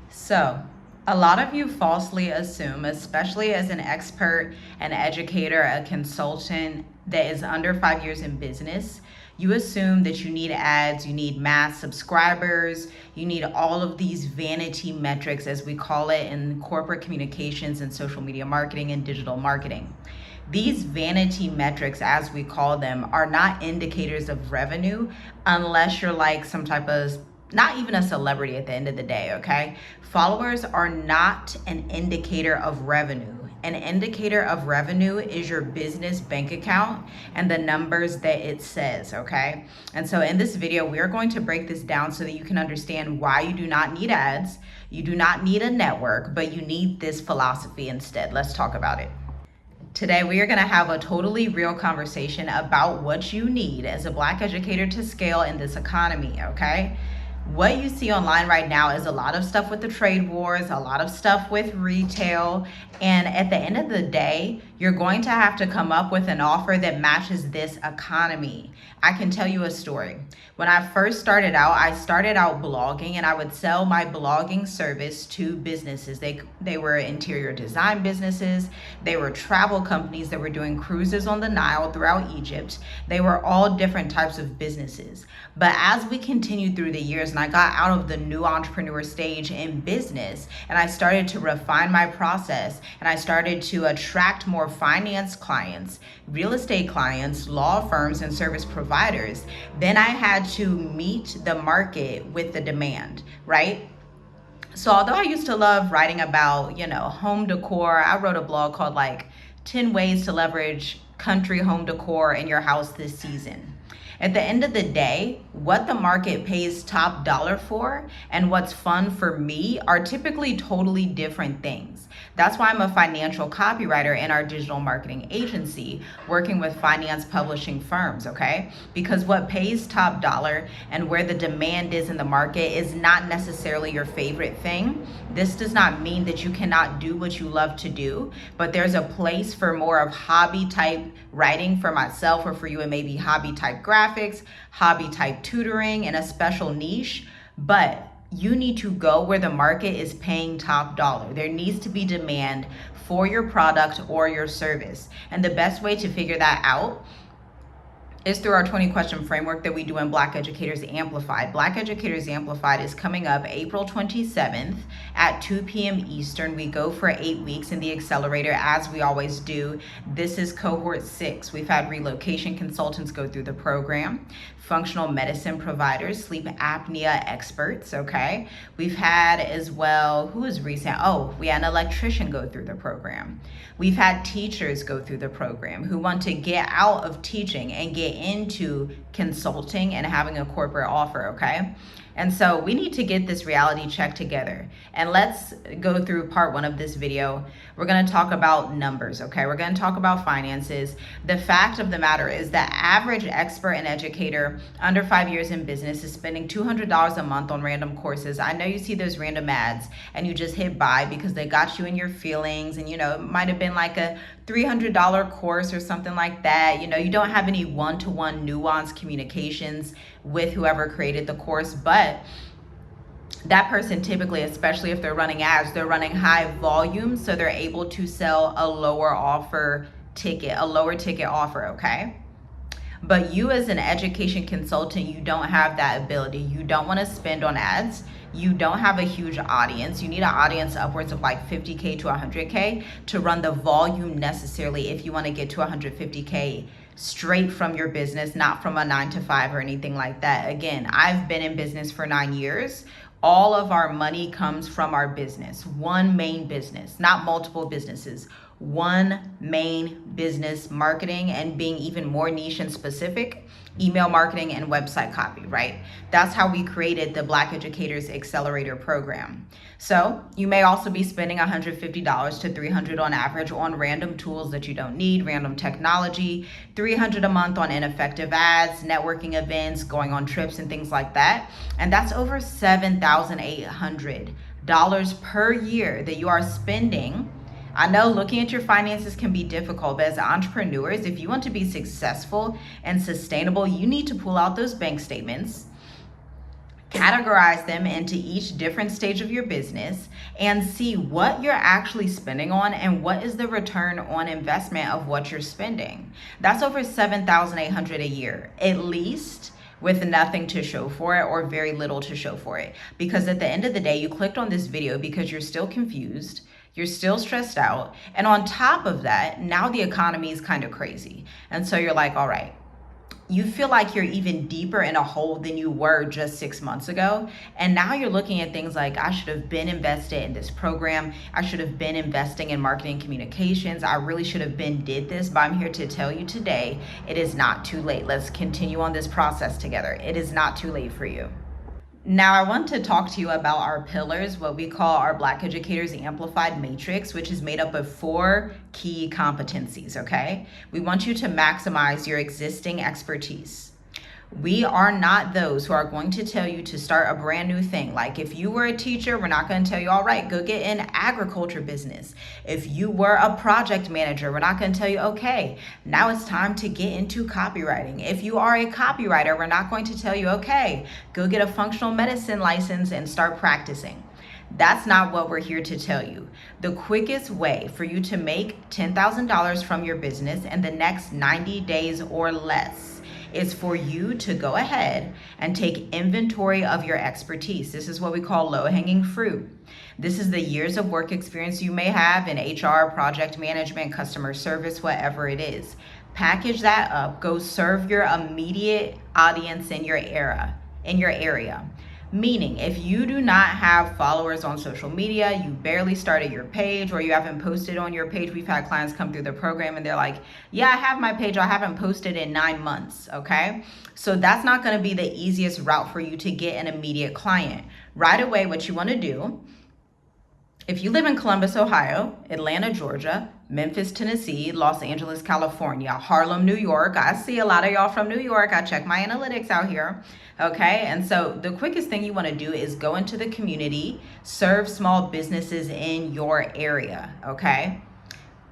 So, a lot of you falsely assume, especially as an expert, an educator, a consultant that is under 5 years in business, you assume that you need ads, you need mass subscribers, you need all of these vanity metrics, as we call it in corporate communications and social media marketing and digital marketing. These vanity metrics, as we call them, are not indicators of revenue unless you're like some type of, not even a celebrity at the end of the day, okay? Followers are not an indicator of revenue. An indicator of revenue is your business bank account and the numbers that it says, okay? And so in this video, we are going to break this down so that you can understand why you do not need ads, you do not need a network, but you need this philosophy instead. Let's talk about it. Today, we are going to have a totally real conversation about what you need as a Black educator to scale in this economy, okay? What you see online right now is a lot of stuff with the trade wars, a lot of stuff with retail, and at the end of the day, you're going to have to come up with an offer that matches this economy. I can tell you a story. When I first started out, I started out blogging, and I would sell my blogging service to businesses. They were interior design businesses, they were travel companies that were doing cruises on the Nile throughout Egypt. They were all different types of businesses. But as we continued through the years and I got out of the new entrepreneur stage in business and I started to refine my process and I started to attract more finance clients, real estate clients, law firms, and service providers, then I had to meet the market with the demand, right? So although I used to love writing about, home decor, I wrote a blog called 10 ways to leverage country home decor in your house this season. At the end of the day, what the market pays top dollar for and what's fun for me are typically totally different things. That's why I'm a financial copywriter in our digital marketing agency, working with finance publishing firms, okay? Because what pays top dollar and where the demand is in the market is not necessarily your favorite thing. This does not mean that you cannot do what you love to do, but there's a place for more of hobby type writing for myself, or for you, it may be hobby type graphics, hobby type tutoring, and a special niche. But you need to go where the market is paying top dollar. There needs to be demand for your product or your service. And the best way to figure that out is through our 20 question framework that we do in Black Educators Amplified. Black Educators Amplified is coming up April 27th at 2 p.m. Eastern. We go for 8 weeks in the accelerator, as we always do. This is cohort 6. We've had relocation consultants go through the program, functional medicine providers, sleep apnea experts, okay? We've had as well, who is recent? Oh, we had an electrician go through the program. We've had teachers go through the program who want to get out of teaching and get into consulting and having a corporate offer, okay? And so we need to get this reality check together. And let's go through part 1 of this video. We're going to talk about numbers, okay? We're going to talk about finances. The fact of the matter is that average expert and educator under 5 years in business is spending $200 a month on random courses. I know you see those random ads and you just hit buy because they got you in your feelings, and it might have been like a $300 course or something like that. You don't have any one-to-one nuanced communications with whoever created the course, but that person typically, especially if they're running ads, they're running high volume, so they're able to sell a lower ticket offer, okay? But you as an education consultant, you don't have that ability. You don't want to spend on ads. You don't have a huge audience. You need an audience upwards of 50K to 100K to run the volume necessarily if you want to get to 150K straight from your business, not from a 9 to 5 or anything like that. Again, I've been in business for 9 years. All of our money comes from our business, one main business, not multiple businesses. One main business, marketing, and being even more niche and specific, email marketing and website copy, right? That's how we created the Black Educators Accelerator program. So you may also be spending $150 to $300 on average on random tools that you don't need, random technology, $300 a month on ineffective ads, networking events, going on trips and things like that. And that's over $7,800 per year that you are spending. I know looking at your finances can be difficult, but as entrepreneurs, if you want to be successful and sustainable, you need to pull out those bank statements. categorize them into each different stage of your business, and see what you're actually spending on and what is the return on investment of what you're spending. That's over $7,800 a year, at least, with nothing to show for it or very little to show for it. Because at the end of the day, you clicked on this video because you're still confused, you're still stressed out, and on top of that, now the economy is kind of crazy. And so you're like, all right, you feel like you're even deeper in a hole than you were just 6 months ago. And now you're looking at things like, I should have been invested in this program. I should have been investing in marketing communications. I really should have been did this. But I'm here to tell you today, it is not too late. Let's continue on this process together. It is not too late for you. Now, I want to talk to you about our pillars, what we call our Black Educators Amplified Matrix, which is made up of 4 key competencies, okay? We want you to maximize your existing expertise. We are not those who are going to tell you to start a brand new thing. Like if you were a teacher, we're not going to tell you, all right, go get an agriculture business. If you were a project manager, we're not going to tell you, okay, now it's time to get into copywriting. If you are a copywriter, we're not going to tell you, okay, go get a functional medicine license and start practicing. That's not what we're here to tell you. The quickest way for you to make $10,000 from your business in the next 90 days or less is for you to go ahead and take inventory of your expertise. This is what we call low-hanging fruit. This is the years of work experience you may have in HR, project management, customer service, whatever it is. Package that up, go serve your immediate audience in your area. Meaning, if you do not have followers on social media, you barely started your page, or you haven't posted on your page. We've had clients come through the program and they're like, yeah, I have my page, I haven't posted in 9 months, okay? So that's not gonna be the easiest route for you to get an immediate client. Right away, what you wanna do, if you live in Columbus, Ohio, Atlanta, Georgia, Memphis, Tennessee, Los Angeles, California, Harlem, New York. I see a lot of y'all from New York. I check my analytics out here. Okay. And so the quickest thing you want to do is go into the community, serve small businesses in your area. Okay.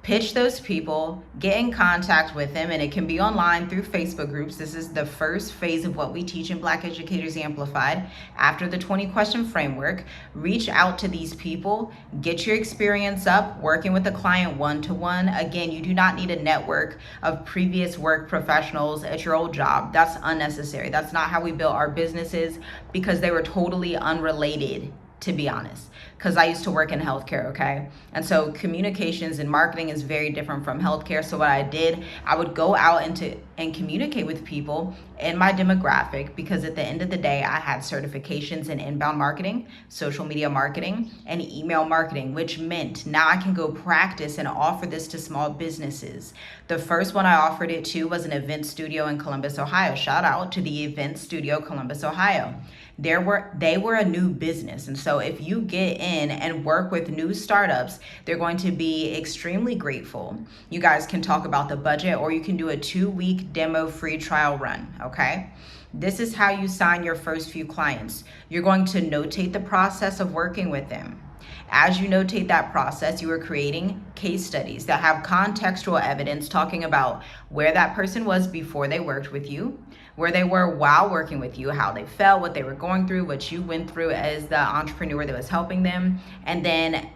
Pitch those people, get in contact with them, and it can be online through Facebook groups. This is the first phase of what we teach in Black Educators Amplified. After the 20-question framework, reach out to these people, get your experience up working with a client one-to-one. Again, you do not need a network of previous work professionals at your old job. That's unnecessary. That's not how we built our businesses, because they were totally unrelated, to be honest, because I used to work in healthcare, okay? And so communications and marketing is very different from healthcare. So what I did, I would go out and communicate with people in my demographic, because at the end of the day, I had certifications in inbound marketing, social media marketing, and email marketing, which meant now I can go practice and offer this to small businesses. The first one I offered it to was an event studio in Columbus, Ohio. Shout out to the event studio, Columbus, Ohio. They were a new business. And so if you get in and work with new startups, they're going to be extremely grateful. You guys can talk about the budget, or you can do a 2-week demo free trial run, okay? This is how you sign your first few clients. You're going to notate the process of working with them. As you notate that process, you are creating case studies that have contextual evidence talking about where that person was before they worked with you, where they were while working with you, how they felt, what they were going through, what you went through as the entrepreneur that was helping them, and then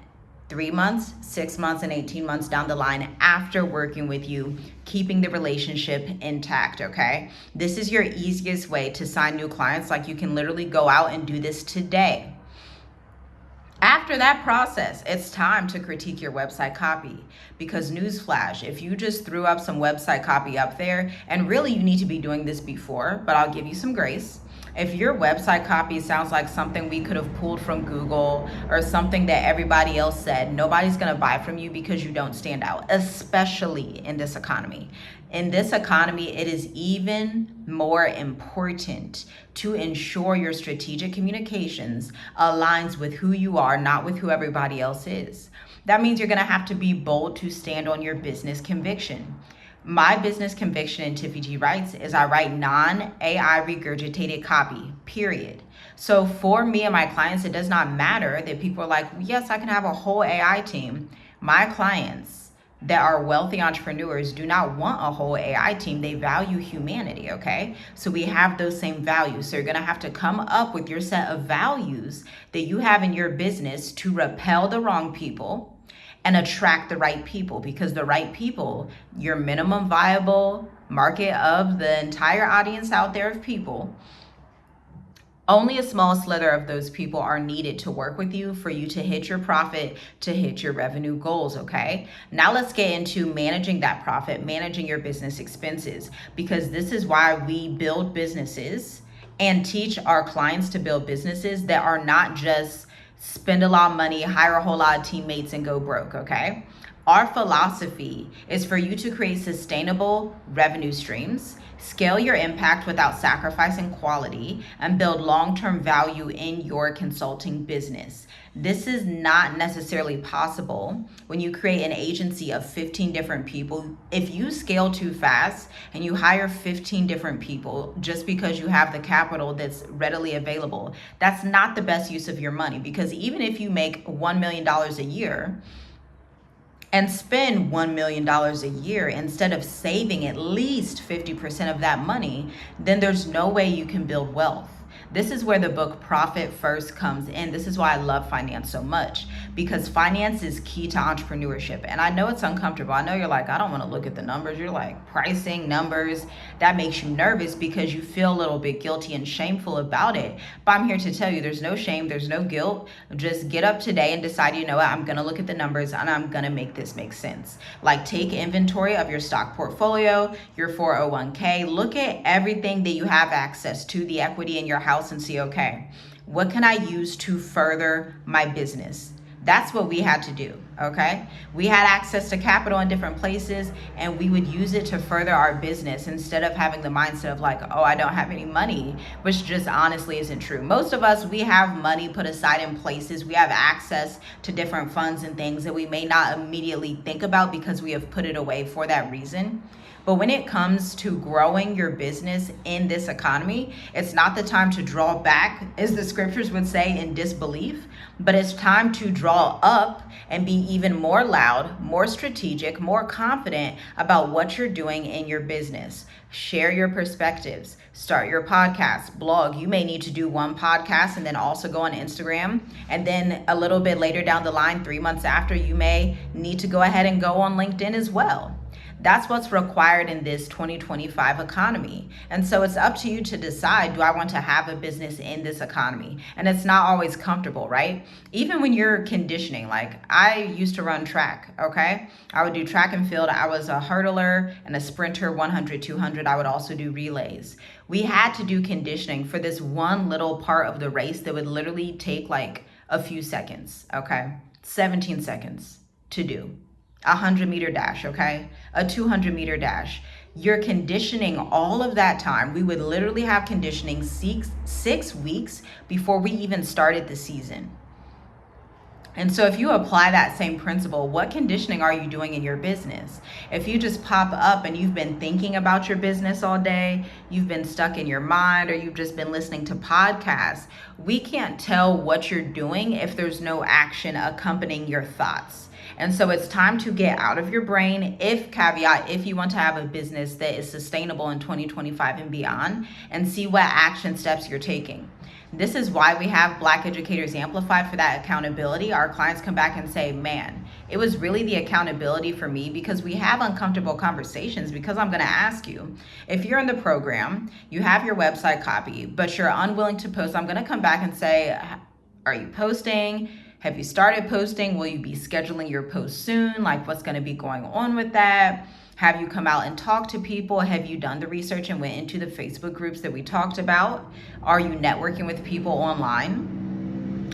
3 months, 6 months, and 18 months down the line after working with you, keeping the relationship intact, okay? This is your easiest way to sign new clients. Like, you can literally go out and do this today. After that process, it's time to critique your website copy, because newsflash, if you just threw up some website copy up there, and really you need to be doing this before, but I'll give you some grace. If your website copy sounds like something we could have pulled from Google or something that everybody else said, nobody's going to buy from you because you don't stand out, especially in this economy. In this economy, it is even more important to ensure your strategic communications aligns with who you are, not with who everybody else is. That means you're going to have to be bold to stand on your business conviction. My business conviction in Tiffy G Writes is I write non-AI regurgitated copy, period. So for me and my clients, it does not matter that people are like, yes, I can have a whole AI team. My clients that are wealthy entrepreneurs do not want a whole AI team. They value humanity, okay? So we have those same values. So you're gonna have to come up with your set of values that you have in your business to repel the wrong people and attract the right people, because the right people, your minimum viable market of the entire audience out there of people, only a small slither of those people are needed to work with you for you to hit your profit, to hit your revenue goals, okay? Now let's get into managing that profit, managing your business expenses, because this is why we build businesses and teach our clients to build businesses that are not just spend a lot of money, hire a whole lot of teammates, and go broke, okay? Our philosophy is for you to create sustainable revenue streams, scale your impact without sacrificing quality, and build long-term value in your consulting business. This is not necessarily possible when you create an agency of 15 different people. If you scale too fast and you hire 15 different people just because you have the capital that's readily available, that's not the best use of your money, because even if you make $1 million a year, and spend $1 million a year instead of saving at least 50% of that money, then there's no way you can build wealth. This is where the book Profit First comes in. This is why I love finance so much, because finance is key to entrepreneurship. And I know it's uncomfortable. I know you're like, I don't want to look at the numbers. You're like, pricing, numbers, that makes you nervous because you feel a little bit guilty and shameful about it. But I'm here to tell you there's no shame, there's no guilt. Just get up today and decide, you know what, I'm going to look at the numbers and I'm going to make this make sense. Like, take inventory of your stock portfolio, your 401k, look at everything that you have access to, the equity in your house, and see, okay, what can I use to further my business? That's what we had to do, okay? We had access to capital in different places, and we would use it to further our business instead of having the mindset of like, oh, I don't have any money, which just honestly isn't true. Most of us, we have money put aside in places. We have access to different funds and things that we may not immediately think about because we have put it away for that reason. But when it comes to growing your business in this economy, it's not the time to draw back, as the scriptures would say, in disbelief, but it's time to draw up and be even more loud, more strategic, more confident about what you're doing in your business. Share your perspectives, start your podcast, blog. You may need to do one podcast and then also go on Instagram. And then a little bit later down the line, 3 months after, you may need to go ahead and go on LinkedIn as well. That's what's required in this 2025 economy. And so it's up to you to decide, do I want to have a business in this economy? And it's not always comfortable, right? Even when you're conditioning, like I used to run track, okay? I would do track and field. I was a hurdler and a sprinter, 100, 200. I would also do relays. We had to do conditioning for this one little part of the race that would literally take like a few seconds, okay? 17 seconds to do. 100-meter dash, okay? A 200-meter dash. You're conditioning all of that time. We would literally have conditioning six weeks before we even started the season. And so if you apply that same principle, what conditioning are you doing in your business? If you just pop up and you've been thinking about your business all day, you've been stuck in your mind, or you've just been listening to podcasts, we can't tell what you're doing if there's no action accompanying your thoughts. And so it's time to get out of your brain, if you want to have a business that is sustainable in 2025 and beyond, and see what action steps you're taking. This is why we have Black Educators Amplified, for that accountability. Our clients come back and say, man, it was really the accountability for me, because we have uncomfortable conversations, because I'm going to ask you, if you're in the program, you have your website copy, but you're unwilling to post, I'm going to come back and say, are you posting? Have you started posting? Will you be scheduling your post soon? Like, what's going to be going on with that? Have you come out and talked to people? Have you done the research and went into the Facebook groups that we talked about? Are you networking with people online?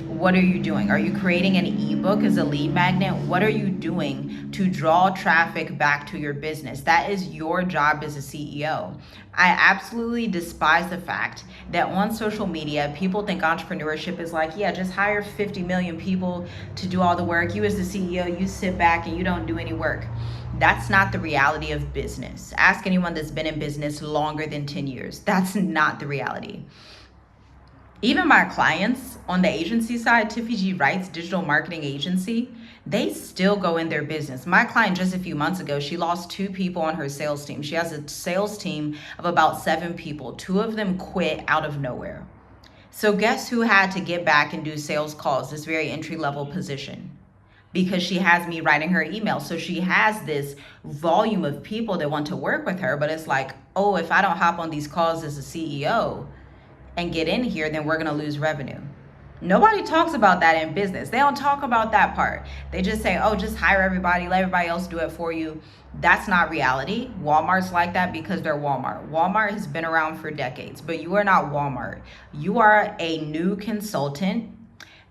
What are you doing? Are you creating an ebook as a lead magnet? What are you doing to draw traffic back to your business? That is your job as a CEO. I absolutely despise the fact that on social media, people think entrepreneurship is like, yeah, just hire 50 million people to do all the work. You as the CEO, you sit back and you don't do any work. That's not the reality of business. Ask anyone that's been in business longer than 10 years. That's not the reality. Even my clients on the agency side, Tiffy G Wright's digital marketing agency, they still go in their business. My client just a few months ago, she lost 2 people on her sales team. She has a sales team of about 7 people. 2 of them quit out of nowhere. So guess who had to get back and do sales calls, this very entry level position? Because she has me writing her email. So she has this volume of people that want to work with her, but it's like, oh, if I don't hop on these calls as a CEO and get in here, then we're going to lose revenue. Nobody talks about that in business. They don't talk about that part. They just say, oh, just hire everybody, let everybody else do it for you. That's not reality. Walmart's like that because they're Walmart. Walmart has been around for decades, but you are not Walmart. You are a new consultant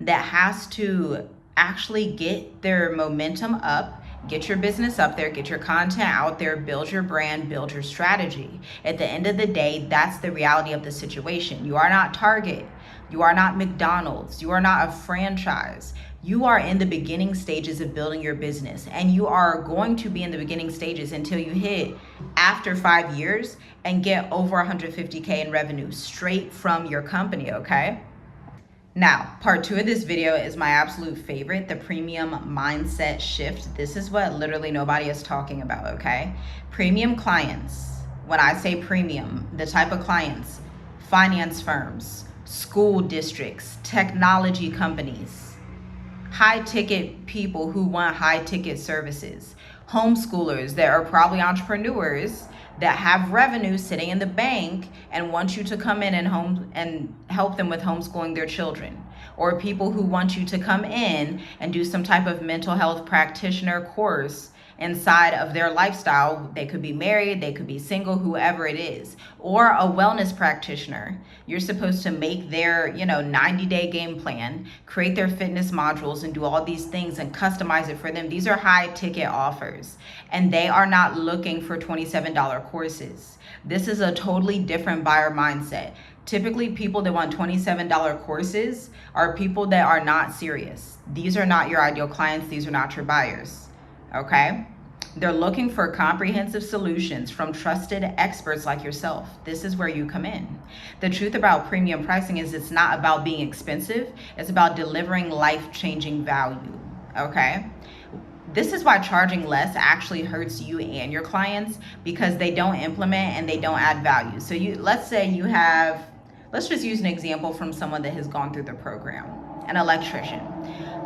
that has to actually get their momentum up, get your business up there, get your content out there, build your brand, build your strategy. At the end of the day, that's the reality of the situation. You are not Target. You are not McDonald's. You are not a franchise. You are in the beginning stages of building your business, and you are going to be in the beginning stages until you hit after 5 years and get over 150K in revenue straight from your company, okay? Now, part 2 of this video is my absolute favorite, the premium mindset shift. This is what literally nobody is talking about, okay? Premium clients, when I say premium, the type of clients, finance firms, school districts, technology companies, high ticket people who want high ticket services, homeschoolers that are probably entrepreneurs that have revenue sitting in the bank and want you to come in and help them with homeschooling their children, or people who want you to come in and do some type of mental health practitioner course inside of their lifestyle. They could be married, they could be single, whoever it is, or a wellness practitioner. You're supposed to make their 90-day game plan, create their fitness modules, and do all these things and customize it for them. These are high ticket offers, and they are not looking for $27 courses. This is a totally different buyer mindset. Typically, people that want $27 courses are people that are not serious. These are not your ideal clients. These are not your buyers. Okay? They're looking for comprehensive solutions from trusted experts like yourself. This is where you come in. The truth about premium pricing is it's not about being expensive. It's about delivering life-changing value. Okay? This is why charging less actually hurts you and your clients, because they don't implement and they don't add value. So let's just use an example from someone that has gone through the program, an electrician.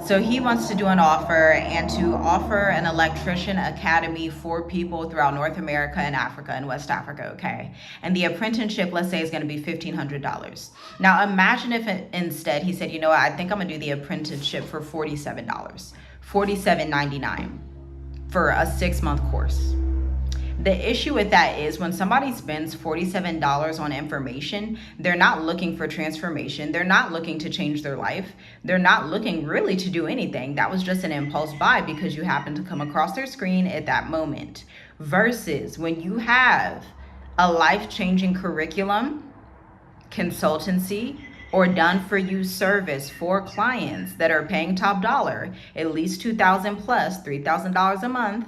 So he wants to do an offer and to offer an electrician academy for people throughout North America and Africa and West Africa, okay? And the apprenticeship, let's say, is going to be $1,500. Now imagine if instead he said, you know what, I think I'm going to do the apprenticeship for $47, $47.99 for a 6-month course. The issue with that is when somebody spends $47 on information, they're not looking for transformation. They're not looking to change their life. They're not looking really to do anything. That was just an impulse buy because you happened to come across their screen at that moment. Versus when you have a life-changing curriculum, consultancy, or done for you service for clients that are paying top dollar, at least $2,000 plus, $3,000 a month,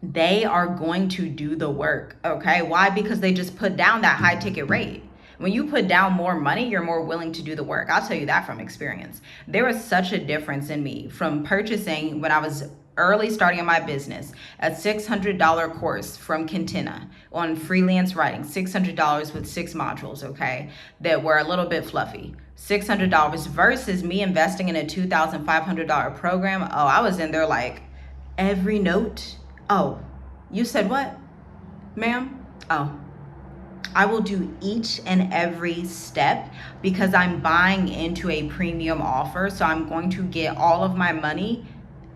they are going to do the work, okay? Why? Because they just put down that high ticket rate. When you put down more money, you're more willing to do the work. I'll tell you that from experience. There was such a difference in me from purchasing, when I was early starting in my business, a $600 course from Quintina on freelance writing, $600 with 6 modules, okay, that were a little bit fluffy. $600 versus me investing in a $2,500 program. Oh, I was in there like every note. Oh, you said what, ma'am? Oh, I will do each and every step because I'm buying into a premium offer. So I'm going to get all of my money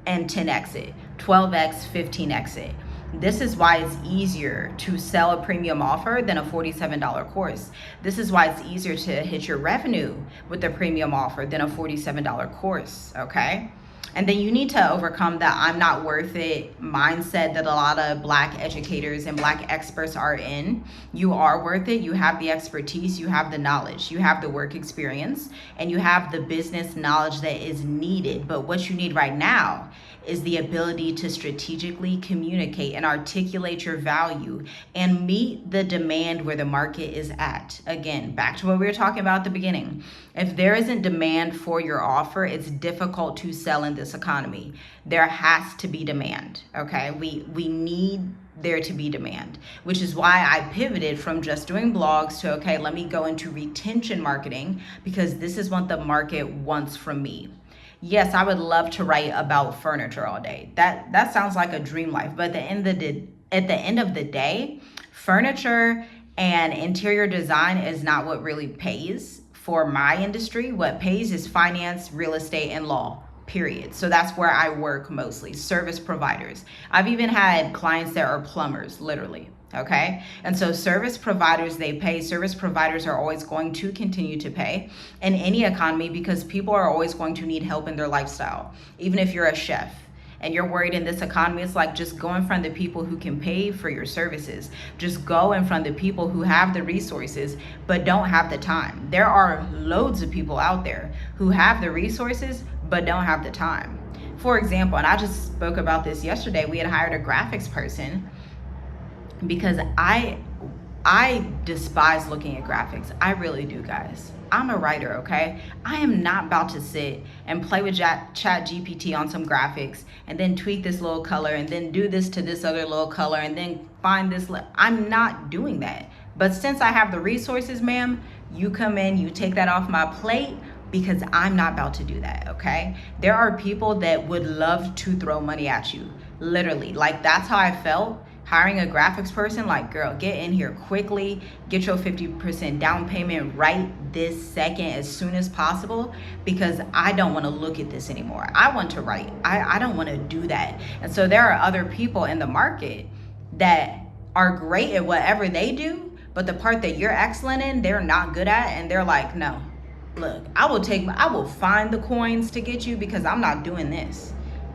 and 10x it, 12x, 15x it. This is why it's easier to sell a premium offer than a $47 course. This is why it's easier to hit your revenue with a premium offer than a $47 course, okay? And then you need to overcome that I'm not worth it mindset that a lot of Black educators and Black experts are in. You are worth it. You have the expertise, you have the knowledge, you have the work experience, and you have the business knowledge that is needed. But what you need right now is the ability to strategically communicate and articulate your value and meet the demand where the market is at. Again, back to what we were talking about at the beginning. If there isn't demand for your offer, it's difficult to sell in this economy. There has to be demand, okay? We need there to be demand, which is why I pivoted from just doing blogs to, okay, let me go into retention marketing, because this is what the market wants from me. Yes, I would love to write about furniture all day. That sounds like a dream life, but at the end of the day, furniture and interior design is not what really pays for my industry. What pays is finance, real estate, and law. Period. So that's where I work mostly, service providers. I've even had clients that are plumbers, literally. Okay. And so service providers, they pay. Service providers are always going to continue to pay in any economy, because people are always going to need help in their lifestyle. Even if you're a chef and you're worried in this economy, it's like, just go in front of the people who can pay for your services. Just go in front of the people who have the resources but don't have the time. There are loads of people out there who have the resources but don't have the time. For example, and I just spoke about this yesterday, we had hired a graphics person because I despise looking at graphics. I really do, guys. I'm a writer, okay? I am not about to sit and play with Chat GPT on some graphics and then tweak this little color and then do this to this other little color and then find this. I'm not doing that. But since I have the resources, ma'am, you come in, you take that off my plate, because I'm not about to do that, okay? There are people that would love to throw money at you, literally. Like, that's how I felt hiring a graphics person. Like, girl, get in here quickly, get your 50% down payment right this second, as soon as possible, because I don't want to look at this anymore. I want to write. I don't want to do that. And so there are other people in the market that are great at whatever they do, but the part that you're excellent in, they're not good at, and they're like, no. Look, I will find the coins to get you, because I'm not doing this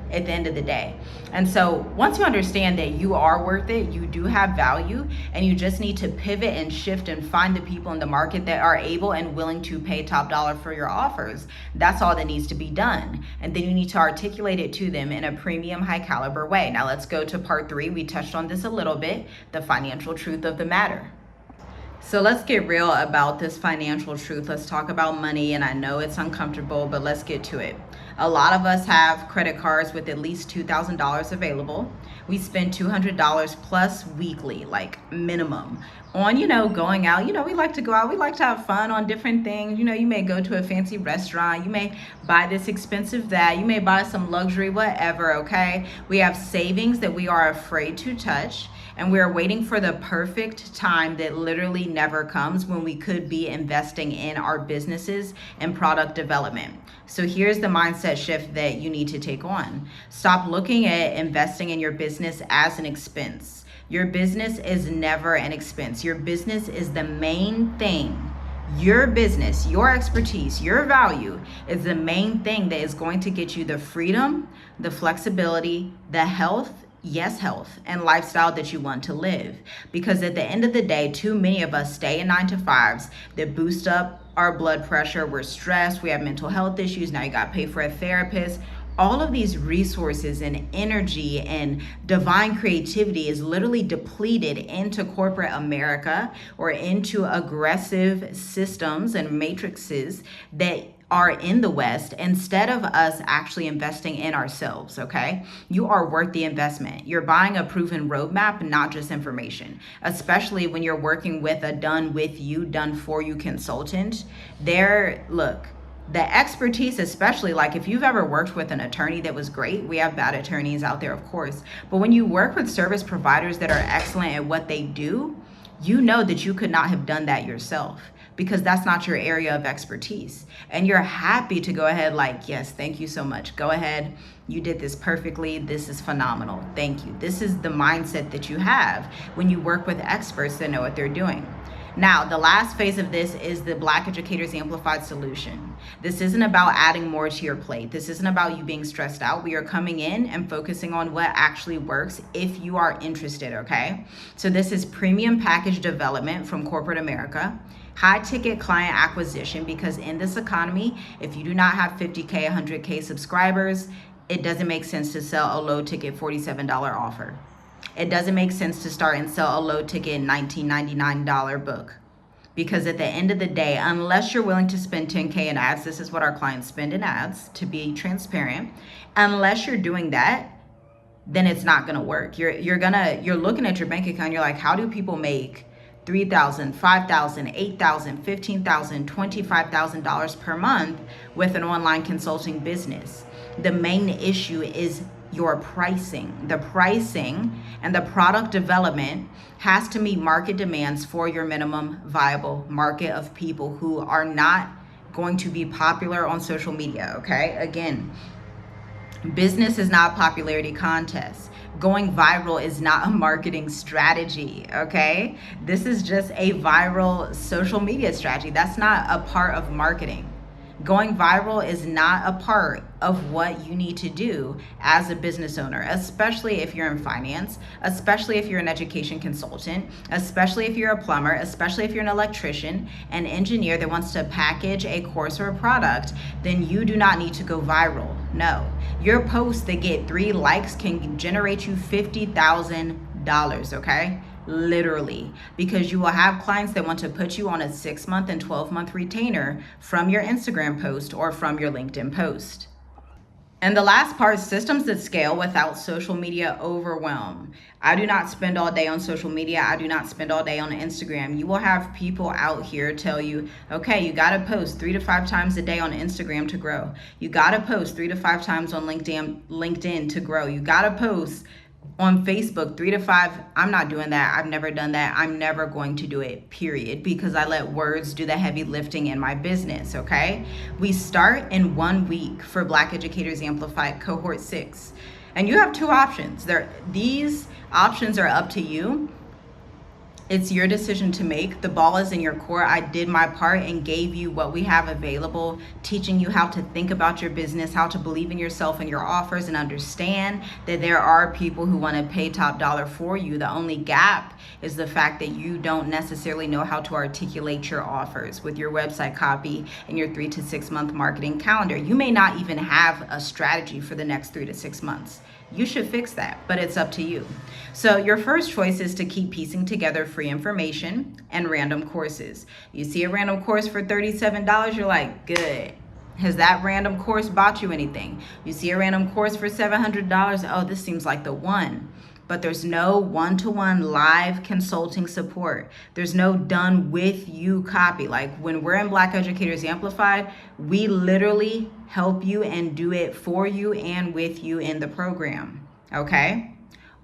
at the end of the day. And so once you understand that you are worth it, you do have value, and you just need to pivot and shift and find the people in the market that are able and willing to pay top dollar for your offers. That's all that needs to be done. And then you need to articulate it to them in a premium, high caliber way. Now let's go to part 3. We touched on this a little bit, the financial truth of the matter. So let's get real about this financial truth. Let's talk about money. And I know it's uncomfortable, but let's get to it. A lot of us have credit cards with at least $2,000 available. We spend $200 plus weekly, like minimum, on, going out. We like to go out. We like to have fun on different things. You may go to a fancy restaurant. You may buy this expensive that. You may buy some luxury, whatever, okay? We have savings that we are afraid to touch. And we're waiting for the perfect time that literally never comes, when we could be investing in our businesses and product development. So here's the mindset shift that you need to take on. Stop looking at investing in your business as an expense. Your business is never an expense. Your business is the main thing. Your business, your expertise, your value is the main thing that is going to get you the freedom, the flexibility, the health, and lifestyle that you want to live. Because at the end of the day, too many of us stay in 9-to-5s that boost up our blood pressure. We're stressed. We have mental health issues. Now you got to pay for a therapist. All of these resources and energy and divine creativity is literally depleted into corporate America, or into aggressive systems and matrices that are in the West, instead of us actually investing in ourselves, okay? You are worth the investment. You're buying a proven roadmap, not just information, especially when you're working with a done with you, done for you consultant. Look, the expertise, especially like if you've ever worked with an attorney that was great, we have bad attorneys out there, of course, but when you work with service providers that are excellent at what they do, you know that you could not have done that yourself, because that's not your area of expertise. And you're happy to go ahead, like, yes, thank you so much. Go ahead. You did this perfectly. This is phenomenal. Thank you. This is the mindset that you have when you work with experts that know what they're doing. Now, the last phase of this is the Black Educators Amplified solution. This isn't about adding more to your plate. This isn't about you being stressed out. We are coming in and focusing on what actually works if you are interested, okay? So this is premium package development from corporate America, high ticket client acquisition, because in this economy, if you do not have 50K, 100K subscribers, it doesn't make sense to sell a low ticket $47 offer. It doesn't make sense to start and sell a low ticket $19.99 book. Because at the end of the day, unless you're willing to spend 10K in ads, this is what our clients spend in ads, to be transparent. Unless you're doing that, then it's not gonna work. You're looking at your bank account, you're like, how do people make $3,000, $5,000, $8,000, $15,000, $25,000 per month with an online consulting business? The main issue is your pricing. The pricing and the product development has to meet market demands for your minimum viable market of people who are not going to be popular on social media, okay? Again, business is not a popularity contest. Going viral is not a marketing strategy, okay? This is just a viral social media strategy. That's not a part of marketing. Going viral is not a part of what you need to do as a business owner, especially if you're in finance, especially if you're an education consultant, especially if you're a plumber, especially if you're an electrician, an engineer that wants to package a course or a product. Then you do not need to go viral. No, your posts that get 3 likes can generate you $50,000, okay? Literally, because you will have clients that want to put you on a 6-month and 12-month retainer from your Instagram post or from your LinkedIn post. And the last part, systems that scale without social media overwhelm. I do not spend all day on social media. I do not spend all day on Instagram. You will have people out here tell you, okay, you got to post 3 to 5 times a day on Instagram to grow. You got to post 3 to 5 times on LinkedIn to grow. You got to post on Facebook 3 to 5. I'm not doing that. I've never done that. I'm never going to do it, period, because I let words do the heavy lifting in my business, okay? We start in 1 week for Black Educators Amplified Cohort 6. And you have 2 options. These options are up to you. It's your decision to make. The ball is in your court. I did my part and gave you what we have available, teaching you how to think about your business, how to believe in yourself and your offers, and understand that there are people who want to pay top dollar for you. The only gap is the fact that you don't necessarily know how to articulate your offers with your website copy and your 3 to 6 month marketing calendar. You may not even have a strategy for the next 3 to 6 months. You should fix that, but it's up to you. So your first choice is to keep piecing together free information and random courses. You see a random course for $37, you're like, good. Has that random course bought you anything? You see a random course for $700, oh, this seems like the one. But there's no one-to-one live consulting support. There's no done with you copy. Like when we're in Black Educators Amplified, we literally help you and do it for you and with you in the program, okay?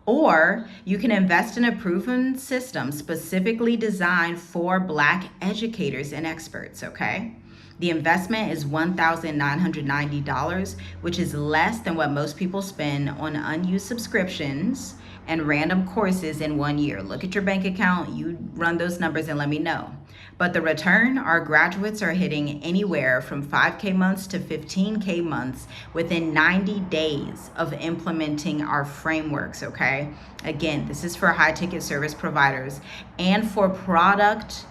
Or you can invest in a proven system specifically designed for Black educators and experts, okay? The investment is $1,990, which is less than what most people spend on unused subscriptions and random courses in 1 year. Look at your bank account, you run those numbers and let me know. But the return, our graduates are hitting anywhere from 5K months to 15K months within 90 days of implementing our frameworks, okay? Again, this is for high ticket service providers and for product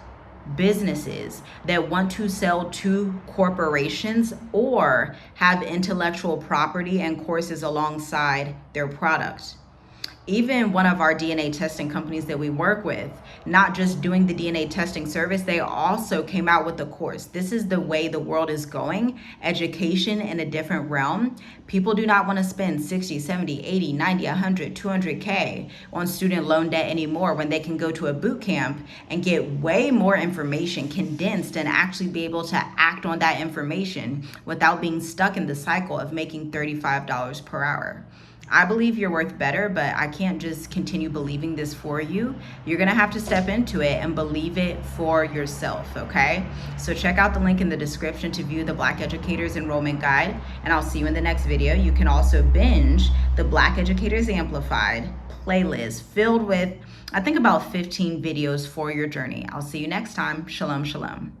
businesses that want to sell to corporations or have intellectual property and courses alongside their product. Even one of our DNA testing companies that we work with, not just doing the DNA testing service, they also came out with a course. This is the way the world is going, education in a different realm. People do not want to spend 60, 70, 80, 90, 100, 200K on student loan debt anymore when they can go to a boot camp and get way more information condensed and actually be able to act on that information without being stuck in the cycle of making $35 per hour. I believe you're worth better, but I can't just continue believing this for you. You're gonna have to step into it and believe it for yourself, okay? So check out the link in the description to view the Black Educators Enrollment Guide, and I'll see you in the next video. You can also binge the Black Educators Amplified playlist filled with, I think, about 15 videos for your journey. I'll see you next time. Shalom, shalom.